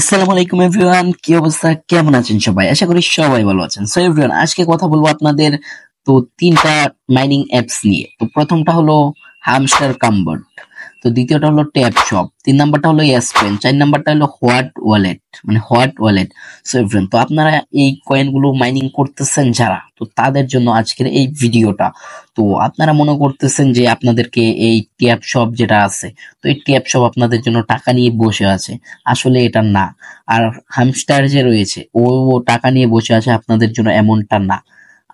আসসালামু আলাইকুম এভরিওয়ান, কি অবস্থা, কেমন আছেন সবাই? আশা করি সবাই ভালো আছেন। সো এভরিওয়ান, আজকে কথা বলবো আপনাদের তো তিনটা মাইনিং অ্যাপস নিয়ে। তো প্রথমটা হলো হামস্টার কাম্বার্ড, তো দ্বিতীয়টা হলো ট্যাপ শপ, তিন নাম্বারটা হলো ইয়াসকয়েন, চার নাম্বারটা হলো হোয়াট ওয়ালেট, মানে হোয়াট ওয়ালেট। সো এভরিওয়ান, তো আপনারা এই কয়েনগুলো মাইনিং করতেছেন যারা, তো তাদের জন্য আজকের এই ভিডিওটা। তো আপনারা মনে করতেছেন যে আপনাদেরকে এই ট্যাপ শপ যেটা আছে, তো এই ট্যাপ শপ আপনাদের জন্য টাকা নিয়ে বসে আছে। আসলে এটা না। আর হামস্টার যে রয়েছে, ও টাকা নিয়ে বসে আছে আপনাদের জন্য, এমনটা না।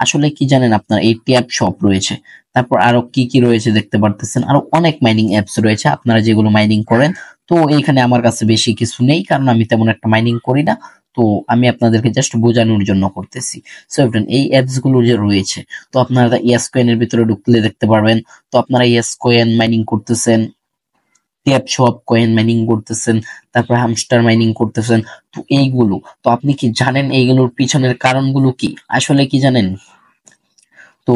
আসলে কি জানেন, আপনার এই ট্যাপ শপ রয়েছে, তারপর আরো কি কি রয়েছে দেখতে পারতেছেন, আরো অনেক মাইনিং অ্যাপস রয়েছে আপনারা যেগুলো মাইনিং করেন। তো এইখানে আমার কাছে বেশি কিছু নেই, কারণ আমি তেমন একটা মাইনিং করি না। তো আমি আপনাদেরকে জাস্ট বোঝানোর জন্য করতেছি। সো ফ্রেন্ড, এই অ্যাপস গুলো যে রয়েছে, তো আপনারা ইয়াস কয়েনের ভিতরে ঢুকলে দেখতে পারবেন। তো আপনারা ইয়াস কয়েন মাইনিং করতেছেন, ট্যাপ শপ কয়েন মাইনিং করতেছেন, তারপর হামস্টার মাইনিং করতেছেন। তো এইগুলো, তো আপনি কি জানেন এইগুলোর পিছনের কারণগুলো কি? আসলে কি জানেন, তো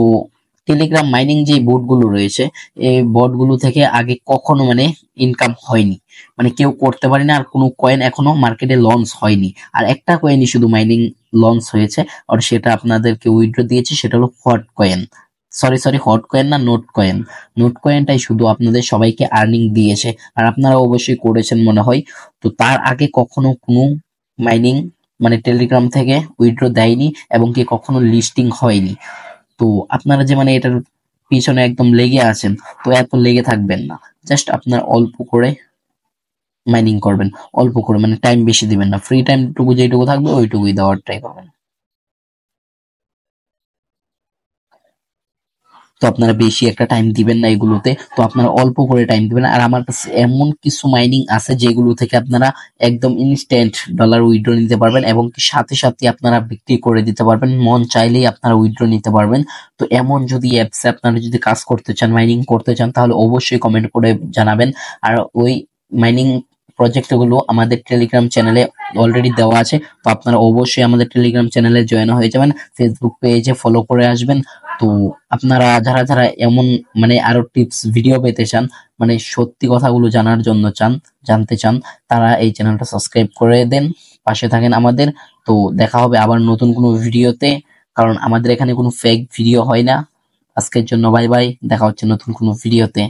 টেলিগ্রাম মাইনিং যে বোর্ড গুলো রয়েছে, এই বোর্ড গুলো থেকে আগে কখনো মানে ইনকাম হয়নি, মানে কেউ করতে পারে না, আর কোনো কয়েন এখনো মার্কেটে লঞ্চ হয়নি। আর একটা কয়েনই শুধু মাইনিং লঞ্চ হয়েছে, আর সেটা আপনাদেরকে উইথড্র দিয়েছে, সেটা হলো hot coin. Sorry sorry, hot coin না, নোট কয়েন। নোট কয়েনটাই শুধু আপনাদের সবাইকে আর্নিং দিয়েছে, আর আপনারা অবশ্যই করেছেন মনে হয়। তো তার আগে কখনো কোনো মাইনিং মানে টেলিগ্রাম থেকে উইথড্র দেয়নি, এবং কি কখনো লিস্টিং হয়নি। তো আপনারা যে মানে এটার পিছনে একদম লেগে আছেন, তো এত লেগে থাকবেন না। জাস্ট আপনার অল্প করে মাইনিং করবেন, অল্প করে, মানে টাইম বেশি দিবেন না, ফ্রি টাইম টুকু যেটুকু থাকবে ওইটুকুই দেওয়ার ট্রাই করবেন। তো আপনারা বেশি একটা টাইম দিবেন না এগুলোতে, তো আপনারা অল্প করে টাইম দিবেন। আর আমার কাছে এমন কিছু মাইনিং আছে যেগুলো থেকে আপনারা একদম ইনস্ট্যান্ট ডলার উইথড্র নিতে পারবেন, এবং কি সাথে সাথে আপনারা বিক্রি করে দিতে পারবেন, মন চাইলেই আপনারা উইথড্র নিতে পারবেন। তো এমন যদি অ্যাপসে আপনারা যদি কাজ করতে চান, মাইনিং করতে চান, তাহলে অবশ্যই কমেন্ট করে জানাবেন। আর ওই মাইনিং প্রজেক্ট গুলো আমাদের টেলিগ্রাম চ্যানেলে অলরেডি দেওয়া আছে, তো আপনারা অবশ্যই আমাদের টেলিগ্রাম চ্যানেলে জয়েন হয়ে যাবেন, ফেসবুক পেজে ফলো করে আসবেন। তো আপনারা যারা যারা এমন মানে আরো টিপস ভিডিও পেতে চান, মানে সত্যি কথাগুলো জানার জন্য জানতে চান, তারা এই চ্যানেলটা সাবস্ক্রাইব করে দেন, পাশে থাকেন আমাদের। তো দেখা হবে আবার নতুন কোনো ভিডিওতে, কারণ আমাদের এখানে কোনো ফেক ভিডিও হয় না। আজকের জন্য বাই বাই, দেখা হচ্ছে নতুন কোনো ভিডিওতে।